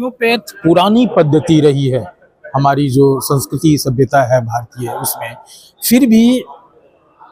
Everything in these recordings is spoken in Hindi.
होम्योपैथ पुरानी पद्धति रही है, हमारी जो संस्कृति सभ्यता है भारतीय, उसमें फिर भी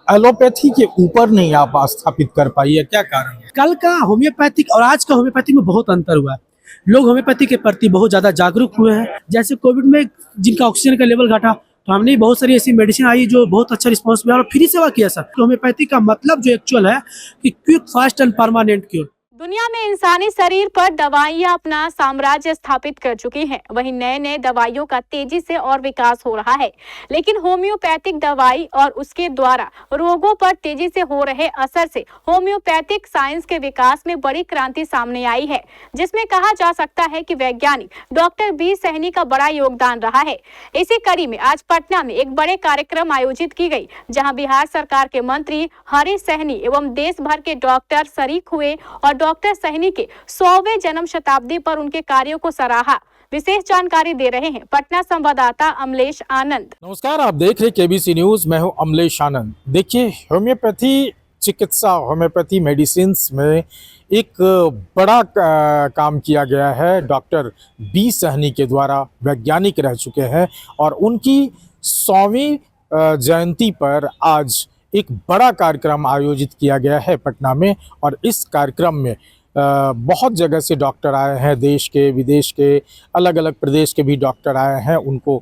एलोपैथी के ऊपर नहीं आप स्थापित कर पाई है, क्या कारण है? कल का होम्योपैथिक और आज का होम्योपैथिक में बहुत अंतर हुआ है। लोग होम्योपैथी के प्रति बहुत ज़्यादा जागरूक हुए हैं। जैसे कोविड में जिनका ऑक्सीजन का लेवल घटा, तो हमने बहुत सारी ऐसी मेडिसिन आई जो बहुत अच्छा रिस्पॉन्स मिला और फ्री सेवा किया सर। तो होम्योपैथी का मतलब जो एक्चुअल है कि quick, fast and permanent cure. दुनिया में इंसानी शरीर पर दवाइयां अपना साम्राज्य स्थापित कर चुकी हैं। वहीं नए नए दवाइयों का तेजी से और विकास हो रहा है, लेकिन होम्योपैथिक दवाई और उसके द्वारा रोगों पर तेजी से हो रहे असर से होम्योपैथिक साइंस के विकास में बड़ी क्रांति सामने आई है, जिसमें कहा जा सकता है कि वैज्ञानिक डॉक्टर बी सहनी का बड़ा योगदान रहा है। इसी कड़ी में आज पटना में एक बड़े कार्यक्रम आयोजित की गई, जहाँ बिहार सरकार के मंत्री हरि सहनी एवं देश भर के डॉक्टर शरीक हुए और डॉक्टर सहनी के 100वें जन्म शताब्दी पर उनके कार्यों को सराहा। विशेष जानकारी दे रहे हैं पटना संवाददाता अमलेश आनंद। नमस्कार, आप देख रहे केबीसी न्यूज, मैं हूं अमलेश आनंद। देखिए, होम्योपैथी चिकित्सा, होम्योपैथी मेडिसिन में एक बड़ा काम किया गया है। डॉक्टर बी सहनी के द्वारा वैज्ञानिक रह चुके हैं और उनकी 100वीं जयंती पर आज एक बड़ा कार्यक्रम आयोजित किया गया है पटना में। और इस कार्यक्रम में बहुत जगह से डॉक्टर आए हैं, देश के विदेश के अलग अलग प्रदेश के भी डॉक्टर आए हैं। उनको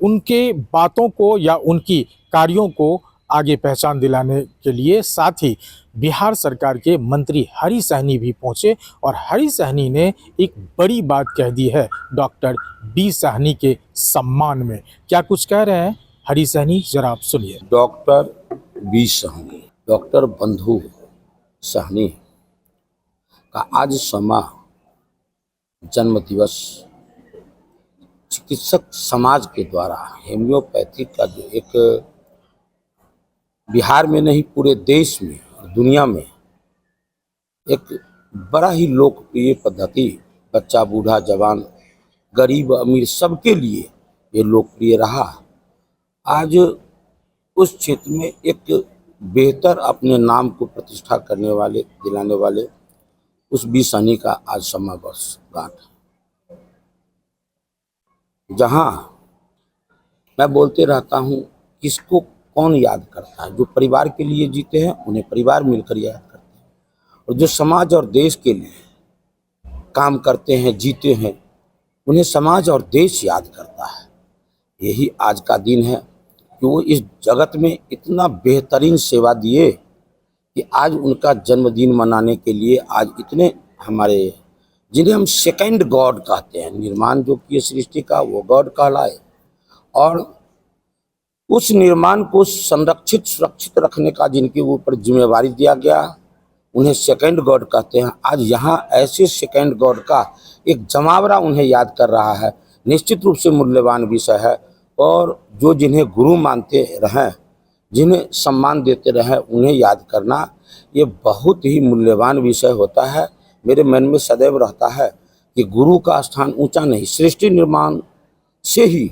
उनके बातों को या उनकी कार्यों को आगे पहचान दिलाने के लिए साथ ही बिहार सरकार के मंत्री हरि सहनी भी पहुंचे और हरि सहनी ने एक बड़ी बात कह दी है डॉक्टर बी सहनी के सम्मान में। क्या कुछ कह रहे हैं हरि सहनी, जरा आप सुनिए। डॉक्टर बी सहनी, डॉक्टर बंधु सहनी का आज जन्म दिवस चिकित्सक समाज के द्वारा होम्योपैथी का जो एक बिहार में नहीं पूरे देश में और दुनिया में एक बड़ा ही लोकप्रिय पद्धति, बच्चा बूढ़ा जवान गरीब अमीर सबके लिए ये लोकप्रिय रहा। आज उस क्षेत्र में एक बेहतर अपने नाम को प्रतिष्ठा करने वाले, दिलाने वाले उस बी सहनी का आज 100वां वर्षगांठ है। जहाँ मैं बोलते रहता हूँ, किसको कौन याद करता है? जो परिवार के लिए जीते हैं उन्हें परिवार मिलकर याद करते हैं, और जो समाज और देश के लिए काम करते हैं, जीते हैं, उन्हें समाज और देश याद करता है। यही आज का दिन है कि वो इस जगत में इतना बेहतरीन सेवा दिए कि आज उनका जन्मदिन मनाने के लिए आज इतने हमारे, जिन्हें हम सेकंड गॉड कहते हैं, निर्माण जो किए सृष्टि का वो गॉड कहलाए, और उस निर्माण को संरक्षित सुरक्षित रखने का जिनके ऊपर जिम्मेवारी दिया गया, उन्हें सेकंड गॉड कहते हैं। आज यहाँ ऐसे सेकंड गॉड का एक जमावड़ा उन्हें याद कर रहा है। निश्चित रूप से मूल्यवान विषय है, और जो जिन्हें गुरु मानते रहें, जिन्हें सम्मान देते रहें, उन्हें याद करना ये बहुत ही मूल्यवान विषय होता है। मेरे मन में सदैव रहता है कि गुरु का स्थान ऊंचा नहीं, सृष्टि निर्माण से ही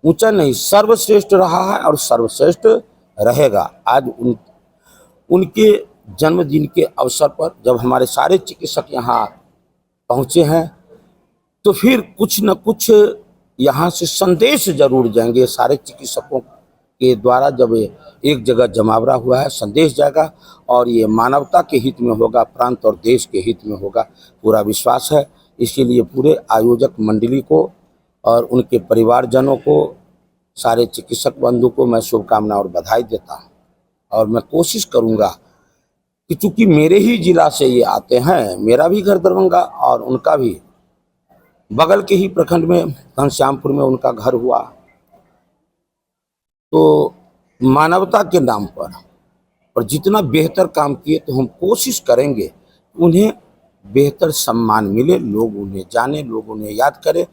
ऊंचा नहीं, सर्वश्रेष्ठ रहा है और सर्वश्रेष्ठ रहेगा। आज उनके जन्मदिन के अवसर पर जब हमारे सारे चिकित्सक यहाँ पहुँचे हैं, तो फिर कुछ न कुछ यहाँ से संदेश जरूर जाएंगे। सारे चिकित्सकों के द्वारा जब एक जगह जमावड़ा हुआ है, संदेश जाएगा, और ये मानवता के हित में होगा, प्रांत और देश के हित में होगा, पूरा विश्वास है। इसीलिए पूरे आयोजक मंडली को और उनके परिवारजनों को, सारे चिकित्सक बंधु को मैं शुभकामना और बधाई देता हूँ। और मैं कोशिश करूँगा कि चूँकि मेरे ही जिला से ये आते हैं, मेरा भी घर दरभंगा और उनका भी बगल के ही प्रखंड में घनश्यामपुर में उनका घर हुआ, तो मानवता के नाम पर और जितना बेहतर काम किए, तो हम कोशिश करेंगे उन्हें बेहतर सम्मान मिले, लोग उन्हें जाने, लोग उन्हें याद करें।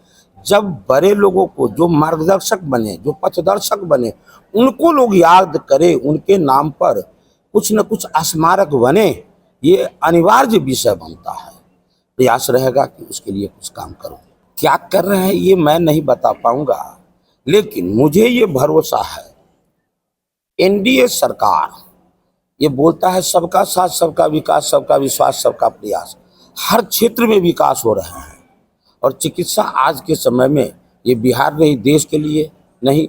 जब बड़े लोगों को, जो मार्गदर्शक बने, जो पथदर्शक बने, उनको लोग याद करें, उनके नाम पर कुछ न कुछ स्मारक बने, ये अनिवार्य विषय बनता है। प्रयास रहेगा कि उसके लिए कुछ काम करूं। क्या कर रहे हैं ये मैं नहीं बता पाऊंगा, लेकिन मुझे ये भरोसा है, एनडीए सरकार ये बोलता है सबका साथ, सबका विकास, सबका विश्वास, सबका प्रयास। हर क्षेत्र में विकास हो रहे हैं, और चिकित्सा आज के समय में ये बिहार नहीं, देश के लिए नहीं,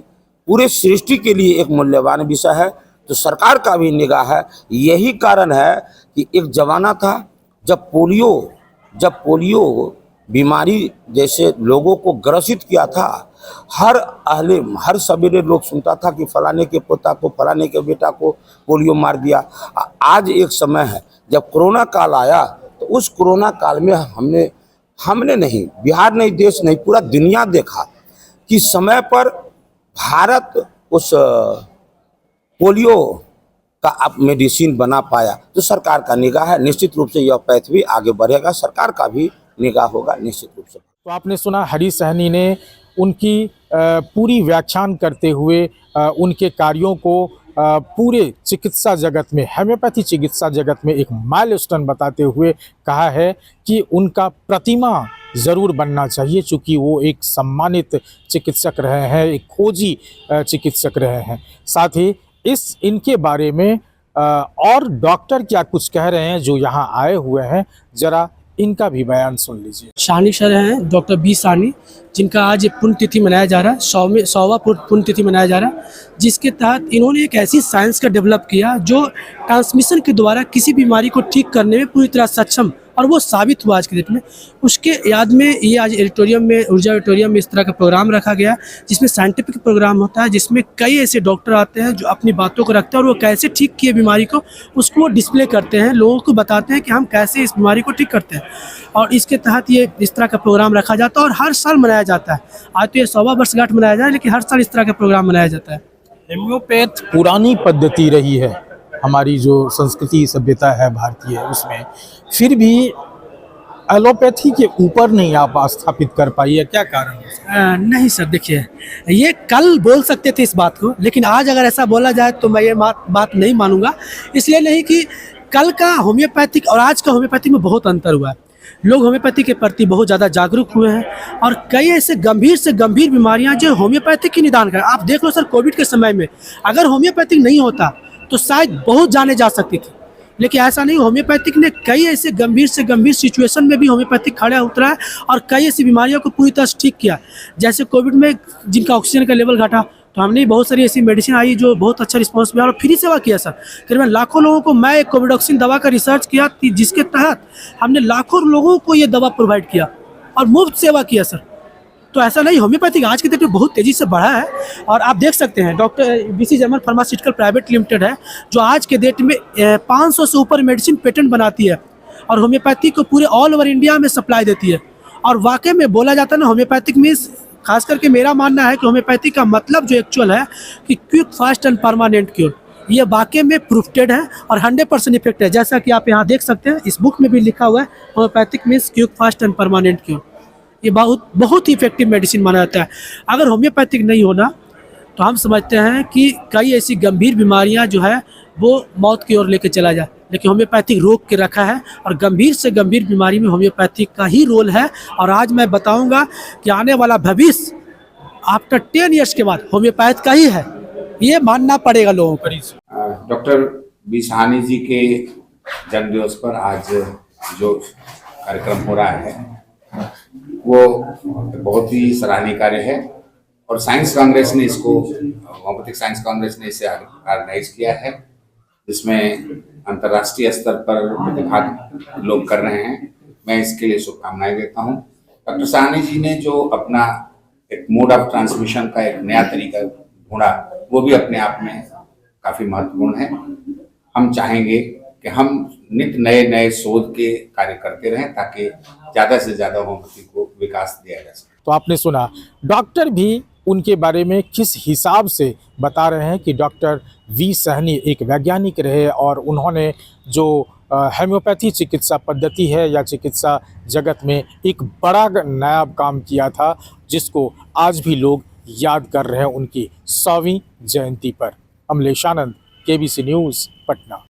पूरे सृष्टि के लिए एक मूल्यवान विषय है। तो सरकार का भी निगाह है। यही कारण है कि एक जमाना था जब पोलियो बीमारी जैसे लोगों को ग्रसित किया था, हर सवेरे लोग सुनता था कि फलाने के पोता को, फलाने के बेटा को पोलियो मार दिया। आज एक समय है जब कोरोना काल आया, तो उस कोरोना काल में हमने नहीं, बिहार नहीं, देश नहीं, पूरा दुनिया देखा कि समय पर भारत उस पोलियो का अब मेडिसिन बना पाया। तो सरकार का निगाह है, निश्चित रूप से यह पैथ भी आगे बढ़ेगा, सरकार का भी निगाह होगा निश्चित रूप से। तो आपने सुना हरीश सहनी ने उनकी पूरी व्याख्यान करते हुए उनके कार्यों को पूरे चिकित्सा जगत में, होम्योपैथी चिकित्सा जगत में एक माइलस्टोन बताते हुए कहा है कि उनका प्रतिमा ज़रूर बनना चाहिए, चूँकि वो एक सम्मानित चिकित्सक रहे हैं, एक खोजी चिकित्सक रहे हैं। साथ ही इनके बारे में और डॉक्टर क्या कुछ कह रहे हैं जो यहाँ आए हुए हैं, ज़रा इनका भी बयान सुन लीजिए। साहनी सर हैं, डॉक्टर बी साहनी, जिनका आज पुण्यतिथि मनाया जा रहा है, 100वां पुण्यतिथि मनाया जा रहा है, जिसके तहत इन्होंने एक ऐसी साइंस का डेवलप किया जो ट्रांसमिशन के द्वारा किसी बीमारी को ठीक करने में पूरी तरह सक्षम, और वो साबित हुआ आज के डेट में। उसके याद में ये आज ऑडिटोरियम में, ऊर्जा ऑडिटोरियम में इस तरह का प्रोग्राम रखा गया, जिसमें साइंटिफिक प्रोग्राम होता है, जिसमें कई ऐसे डॉक्टर आते हैं जो अपनी बातों को रखते हैं और वो कैसे ठीक किए बीमारी को, उसको डिस्प्ले करते हैं, लोगों को बताते हैं कि हम कैसे इस बीमारी को ठीक करते हैं। और इसके तहत ये इस तरह का प्रोग्राम रखा जाता है और हर साल मनाया जाता है। आज तो ये 100वां वर्षगांठ मनाया जा रहा है, लेकिन हर साल इस तरह का प्रोग्राम मनाया जाता है। होम्योपैथ पुरानी पद्धति रही है, हमारी जो संस्कृति सभ्यता है भारतीय, उसमें फिर भी एलोपैथी के ऊपर नहीं आप स्थापित कर पाई है, क्या कारण है? नहीं सर, देखिए, ये कल बोल सकते थे इस बात को, लेकिन आज अगर ऐसा बोला जाए तो मैं ये बात नहीं मानूंगा। इसलिए नहीं कि कल का होम्योपैथिक और आज का होम्योपैथिक में बहुत अंतर हुआ है। लोग होम्योपैथी के प्रति बहुत ज़्यादा जागरूक हुए हैं और कई ऐसे गंभीर से गंभीर बीमारियां जो होम्योपैथिक की निदान कर, आप देख लो सर, कोविड के समय में अगर होम्योपैथिक नहीं होता तो शायद बहुत जाने जा सकती थी, लेकिन ऐसा नहीं। होम्योपैथिक ने कई ऐसे गंभीर से गंभीर सिचुएशन में भी होम्योपैथिक खड़ा उतरा है और कई ऐसी बीमारियों को पूरी तरह से ठीक किया। जैसे कोविड में जिनका ऑक्सीजन का लेवल घटा, तो हमने बहुत सारी ऐसी मेडिसिन आई जो बहुत अच्छा रिस्पॉन्स मिला और फ्री सेवा किया सर। करीबन लाखों लोगों को, मैं एक कोविडॉक्सिन दवा का रिसर्च किया जिसके तहत हमने लाखों लोगों को ये दवा प्रोवाइड किया और मुफ्त सेवा किया सर। तो ऐसा नहीं, होम्योपैथिक आज के डेट में बहुत तेज़ी से बढ़ा है। और आप देख सकते हैं doctor BC German pharmaceutical private limited है, जो आज के डेट में 500 से ऊपर मेडिसिन पेटेंट बनाती है और होम्योपैथिक को पूरे ऑल ओवर इंडिया में सप्लाई देती है। और वाकई में बोला जाता है ना, होम्योपैथिक मीन्स, खास करके मेरा मानना है कि होम्योपैथिक का मतलब जो एक्चुअल है कि quick, fast and permanent cure, ये वाकई में प्रूफटेड है और 100% इफेक्ट है। जैसा कि आप यहाँ देख सकते हैं, इस बुक में भी लिखा हुआ है, homeopathic means quick, fast and permanent cure. ये बहुत ही इफेक्टिव मेडिसिन माना जाता है। अगर होम्योपैथिक नहीं होना तो हम समझते हैं कि कई ऐसी गंभीर बीमारियां जो है वो मौत की ओर लेकर चला जाए, लेकिन होम्योपैथिक रोक के रखा है और गंभीर से गंभीर बीमारी में होम्योपैथिक का ही रोल है। और आज मैं बताऊंगा कि आने वाला भविष्य आफ्टर 10 ईयर्स के बाद होम्योपैथ का ही है, ये मानना पड़ेगा लोगों को। डॉक्टर बी साहनी जी के जन्मदिवस पर आज जो कार्यक्रम हो रहा है वो बहुत ही सराहनीय कार्य है और साइंस कांग्रेस ने इसको, होम्योपैथिक साइंस कांग्रेस ने इसे ऑर्गेनाइज किया है, जिसमें अंतर्राष्ट्रीय स्तर पर प्रतिभाग लोग कर रहे हैं। मैं इसके लिए शुभकामनाएं देता हूं। डॉक्टर साहनी जी ने जो अपना एक मोड ऑफ ट्रांसमिशन का एक नया तरीका ढूंढा, वो भी अपने आप में काफी महत्वपूर्ण है। हम चाहेंगे कि हम नित्य नए शोध के कार्य करते रहें ताकि ज़्यादा से ज़्यादा होम्योपैथी को विकास दिया जा सके। तो आपने सुना, डॉक्टर भी उनके बारे में किस हिसाब से बता रहे हैं कि डॉक्टर वी सहनी एक वैज्ञानिक रहे और उन्होंने जो होम्योपैथी चिकित्सा पद्धति है या चिकित्सा जगत में एक बड़ा नया काम किया था, जिसको आज भी लोग याद कर रहे हैं उनकी 100वीं जयंती पर। अमलेश आनंद, केबीसी न्यूज़, पटना।